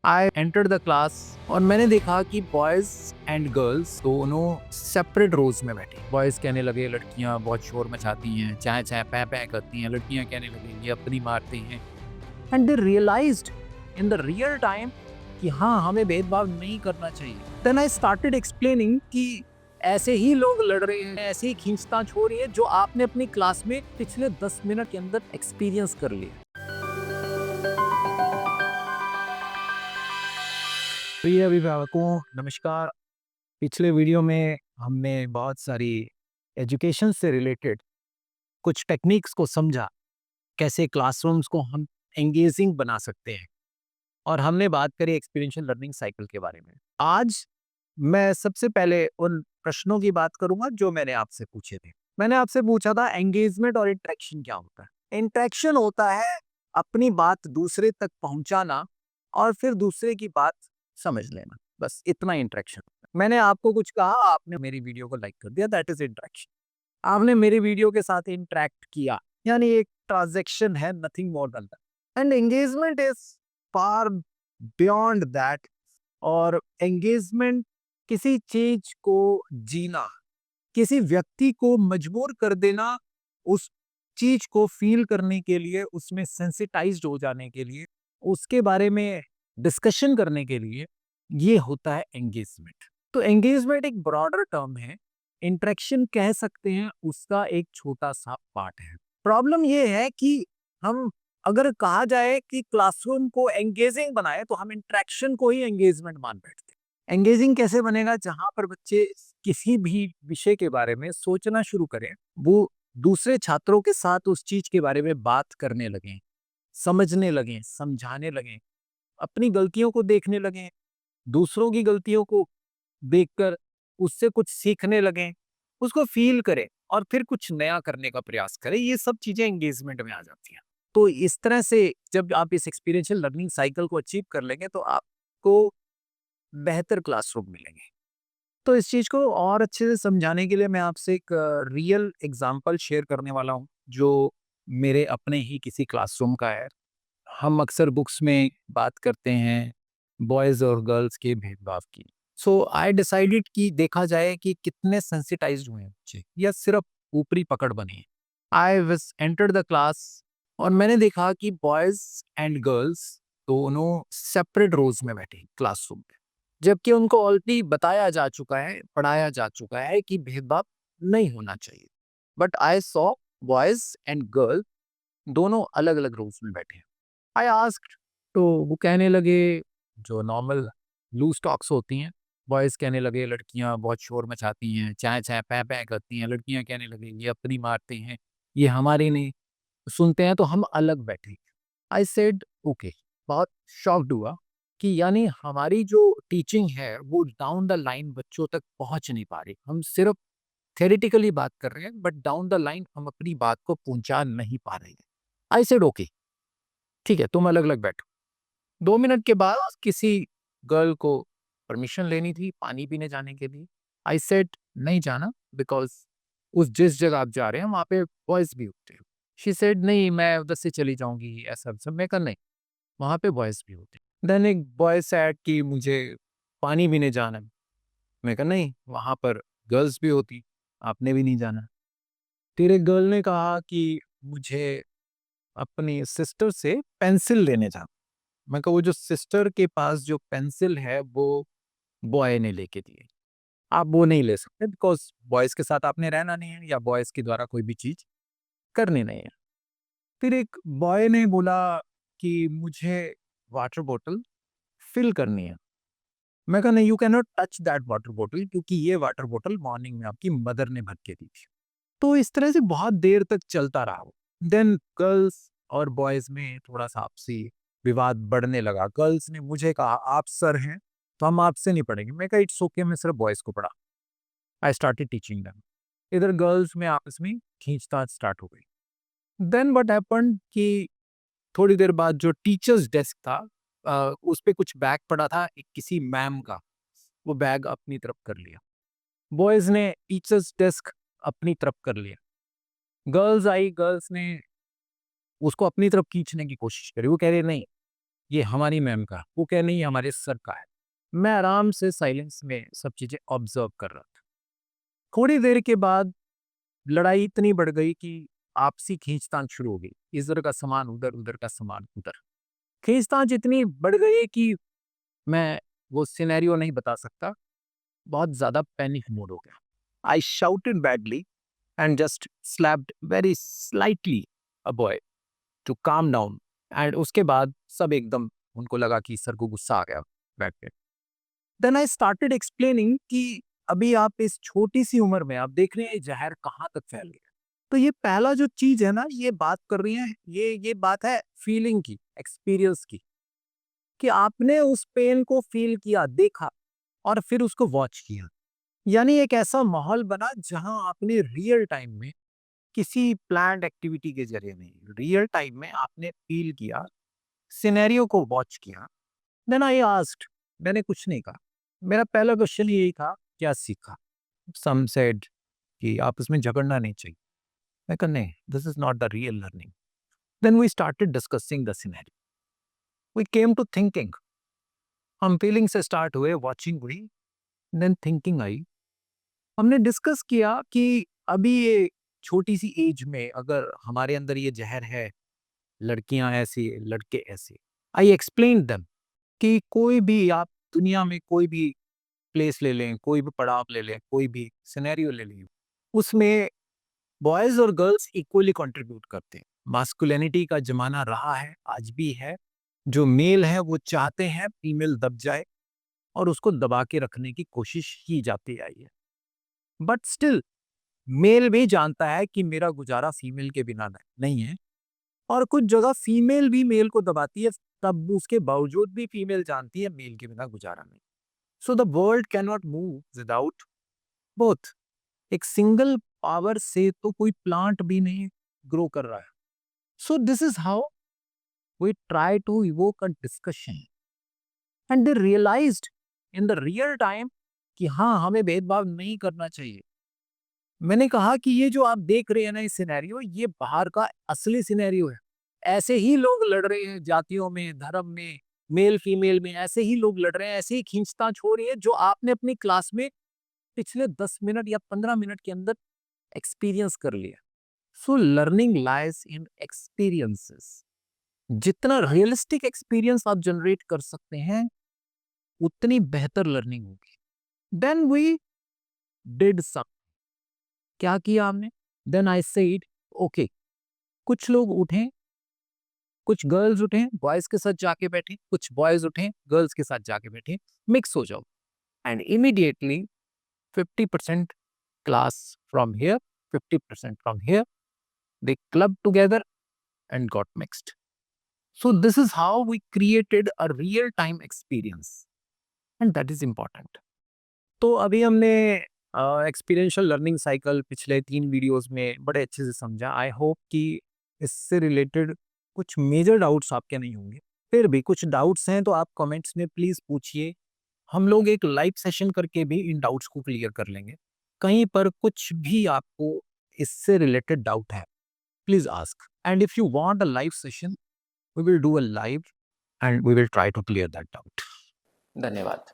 I entered the class और मैंने देखा कि बॉयज एंड गर्ल्स दोनों सेपरेट रोज में बैठे। बॉयज कहने लगे लड़कियां बहुत शोर मचाती हैं, चाय चाय पै पै करती हैं। लड़कियां कहने लगी ये अपनी मारती हैं। And they realized in the real time कि हाँ, हमें भेदभाव नहीं करना चाहिए। देन आई स्टार्टेड एक्सप्लेनिंग कि ऐसे ही लोग लड़ रहे हैं, ऐसे ही खींचतान हो रही है जो आपने अपनी क्लास में पिछले 10 मिनट के अंदर एक्सपीरियंस कर लिया। प्रिय अभिभावकों, नमस्कार। पिछले वीडियो में हमने बहुत सारी एजुकेशन से रिलेटेड कुछ टेक्निक्स को समझा, कैसे क्लासरूम्स को हम एंगेजिंग बना सकते हैं, और हमने बात करी एक्सपीरियंशियल लर्निंग साइकिल के बारे में। आज मैं सबसे पहले उन प्रश्नों की बात करूंगा जो मैंने आपसे पूछे थे। मैंने आपसे पूछा था एंगेजमेंट और इंटरेक्शन क्या होता है। इंटरेक्शन होता है अपनी बात दूसरे तक पहुंचाना और फिर दूसरे की बात समझ लेना, बस इतना इंटरेक्शन। मैंने आपको कुछ कहा, आपने मेरी वीडियो को लाइक कर दिया, दैट इज इंटरेक्शन। आपने मेरी वीडियो के साथ इंटरेक्ट किया, यानी एक ट्रांजैक्शन है, nothing more than that. And engagement is far beyond that. और एंगेजमेंट किसी चीज को जीना, किसी व्यक्ति को मजबूर कर देना, उस चीज को फील करने के लिए, उसमें सेंसिटाइज्ड हो जाने के लिए, उसके बारे में डिस्कशन करने के लिए, ये होता है एंगेजमेंट। तो एंगेजमेंट एक ब्रॉडर टर्म है, इंटरेक्शन कह सकते हैं उसका एक छोटा सा पार्ट है। प्रॉब्लम ये है कि हम अगर कहा जाए कि क्लासरूम को एंगेजिंग बनाए तो हम इंटरेक्शन को ही एंगेजमेंट मान बैठते हैं। एंगेजिंग कैसे बनेगा? जहां पर बच्चे किसी भी विषय के बारे में सोचना शुरू करें, वो दूसरे छात्रों के साथ उस चीज के बारे में बात करने लगें, समझने लगें, समझाने लगें, अपनी गलतियों को देखने लगें, दूसरों की गलतियों को देखकर उससे कुछ सीखने लगें, उसको फील करें और फिर कुछ नया करने का प्रयास करें। ये सब चीजें एंगेजमेंट में आ जाती हैं। तो इस तरह से जब आप इस एक्सपीरियंशियल लर्निंग साइकिल को अचीव कर लेंगे तो आपको बेहतर क्लासरूम मिलेंगे। तो इस चीज को और अच्छे से समझाने के लिए मैं आपसे एक रियल एग्जांपल शेयर करने वाला हूँ, जो मेरे अपने ही किसी क्लासरूम का है। हम अक्सर बुक्स में बात करते हैं बॉयज़ और गर्ल्स के भेदभाव की। सो आई डिसाइडेड कि देखा जाए कि कितने सेंसिटाइज्ड हुए हैं बच्चे या सिर्फ ऊपरी पकड़ बनी है। I was entered the class और मैंने देखा कि बॉयज़ एंड गर्ल्स दोनों सेपरेट रोज में बैठे क्लासरूम में, जबकि उनको ऑलरेडी बताया जा चुका है, पढ़ाया जा चुका है कि भेदभाव नहीं होना चाहिए। But I saw boys and girl दोनों अलग-अलग रोज में बैठे हैं। आई आस्क्ड, तो वो कहने लगे जो नॉर्मल लूज टॉक्स होती हैं। बॉयज़ कहने लगे लड़कियां बहुत शोर मचाती हैं, चाय चाय पै पै करती हैं। लड़कियां कहने लगी ये अपनी मारती हैं, ये हमारी नहीं सुनते हैं, तो हम अलग बैठे। I said okay. बहुत शॉक्ड हुआ कि यानी हमारी जो टीचिंग है वो डाउन द लाइन बच्चों तक पहुंच नहीं पा रही। हम सिर्फ थेरेटिकली बात कर रहे हैं, बट डाउन द लाइन हम अपनी बात को पहुंचा नहीं पा रहे हैं। आई सेड ओके, ठीक है, तुम अलग अलग बैठो। 2 मिनट के बाद किसी गर्ल को परमिशन लेनी थी पानी पीने जाने के लिए। आई सेड नहीं जाना, बिकॉज उस जिस जगह आप जा रहे हैं वहाँ पे बॉयज भी होते हैं। शी सेड नहीं, मैं उधर से चली जाऊंगी, ऐसा सब। मैं कहा नहीं, वहाँ पे बॉयज भी होते हैं। देन एक बॉय सेड कि मुझे पानी पीने जाना है। मैं कहा नहीं, वहाँ पर गर्ल्स भी होती, आपने भी नहीं जाना। फिर एक गर्ल ने कहा कि मुझे अपनी सिस्टर से पेंसिल लेने जाना। मैं कहा वो जो सिस्टर के पास जो पेंसिल है वो बॉय ने लेके दी है, आप वो नहीं ले सकते, बिकॉज बॉयज के साथ आपने रहना नहीं है या बॉयज के द्वारा कोई भी चीज करनी नहीं है। फिर एक बॉय ने बोला कि मुझे वाटर बोतल फिल करनी है। मैं कहा नहीं, you can not touch that water बोतल, क्योंकि ये वाटर बोतल मॉर्निंग में आपकी मदर ने भर के दी थी। तो इस तरह से बहुत देर तक चलता रहा। देन गर्ल्स और बॉयज में थोड़ा सा आपसी विवाद बढ़ने लगा। गर्ल्स ने मुझे कहा आप सर हैं तो हम आपसे नहीं पढ़ेंगे। मैं कहा इट्स ओके, मैं सिर्फ बॉयज को पढ़ा। I started teaching them. इधर गर्ल्स में आपस में खींचतान स्टार्ट हो गई। देन व्हाट हैपेंड कि थोड़ी देर बाद जो टीचर्स डेस्क था, उस पे कुछ बैग पड़ा था किसी मैम का, वो बैग अपनी तरफ कर लिया। बॉयज ने टीचर्स डेस्क अपनी तरफ कर लिया। गर्ल्स आई, गर्ल्स ने उसको अपनी तरफ खींचने की कोशिश करी। वो कह रहे नहीं, ये हमारी मैम का, वो कह नहीं हमारे सर का है। मैं आराम से साइलेंस में सब चीज़ें ऑब्जर्व कर रहा था। थोड़ी देर के बाद लड़ाई इतनी बढ़ गई कि आपसी खींचतान शुरू हो गई। इधर का सामान उधर, उधर का सामान उधर। खींचतान इतनी बढ़ गई कि मैं वो सिनेरियो नहीं बता सकता। बहुत ज़्यादा पैनिक मोड हो गया। I shouted badly and just slapped very slightly a boy to calm down. एंड उसके बाद सब एकदम उनको लगा कि सर को गुस्सा आ गया बैठ के। देन आई स्टार्टेड एक्सप्लेनिंग कि अभी आप इस छोटी सी उम्र में आप देख रहे हैं ये जहर कहाँ तक फैल गया। तो ये पहला जो चीज है ना, ये बात कर रही है, ये बात है फीलिंग की, एक्सपीरियंस की, कि आपने उस पेन को फील किया, देखा और फिर उसको वॉच किया। यानी एक ऐसा माहौल बना जहां आपने रियल टाइम में किसी प्लान्ड एक्टिविटी के जरिए नहीं, रियल टाइम में आपने फील किया, सिनेरियो को वॉच किया। देन आई आस्क्ड, मैंने कुछ नहीं कहा। मेरा पहला क्वेश्चन यही था, क्या सीखा? सम सेड कि आप इसमें झगड़ना नहीं चाहिए। मैं कहा नहीं, this is not the real learning. Then we started discussing the scenario, we came to thinking. हम फीलिंग से स्टार्ट हुए, वॉचिंग हुई, देन थिंकिंग आई। हमने डिस्कस किया कि अभी ये छोटी सी एज में अगर हमारे अंदर ये जहर है, लड़कियां ऐसी, लड़के ऐसे। आई एक्सप्लेन देम कि कोई भी आप दुनिया में कोई भी प्लेस ले लें, कोई भी पड़ाव ले लें, कोई भी सिनेरियो ले लें, उसमें बॉयज और गर्ल्स इक्वली कंट्रीब्यूट करते हैं। मास्कुलिनिटी का जमाना रहा है, आज भी है। जो मेल है वो चाहते हैं फीमेल दब जाए और उसको दबा के रखने की कोशिश की जाती आई है। बट स्टिल मेल भी जानता है कि मेरा गुजारा फीमेल के बिना नहीं है, और कुछ जगह फीमेल भी मेल को दबाती है, तब उसके बावजूद भी फीमेल जानती है मेल के बिना गुजारा नहीं। So the world can not move without both. एक सिंगल पावर से तो कोई प्लांट भी नहीं ग्रो कर रहा है। So this is how we try to evoke a discussion and they realized in the real time कि हाँ, हमें भेदभाव नहीं करना चाहिए। मैंने कहा कि ये जो आप देख रहे हैं ना, ये सिनेरियो, ये बाहर का असली सिनेरियो है। ऐसे ही लोग लड़ रहे हैं जातियों में, धर्म में, मेल फीमेल में, ऐसे ही लोग लड़ रहे हैं, ऐसे ही खींचतान हो रही है जो आपने अपनी क्लास में पिछले 10 मिनट या 15 मिनट के अंदर एक्सपीरियंस कर लिया। So learning lies in experiences. जितना रियलिस्टिक एक्सपीरियंस आप जनरेट कर सकते हैं, उतनी बेहतर लर्निंग होगी। देन वी डिड सम, क्या किया हमने? देन आई सेड ओके, कुछ लोग उठें, कुछ गर्ल्स उठें, बॉयज के साथ जाके बैठे, कुछ बॉयज उठें, गर्ल्स के साथ जाके बैठे, मिक्स हो जाओ। And immediately 50% class from here, 50% from here, they clubbed together and got mixed. So this is how we created a real time experience, and that is important. तो अभी हमने एक्सपीरियंशियल लर्निंग साइकिल पिछले 3 videos में बड़े अच्छे से समझा। I hope कि इससे रिलेटेड कुछ मेजर डाउट्स आपके नहीं होंगे। फिर भी कुछ डाउट्स हैं तो आप कमेंट्स में प्लीज़ पूछिए। हम लोग एक लाइव सेशन करके भी इन डाउट्स को क्लियर कर लेंगे। कहीं पर कुछ भी आपको इससे रिलेटेड डाउट है, please ask, and if you want a live session, we will do a live and we will try to clear that doubt. धन्यवाद।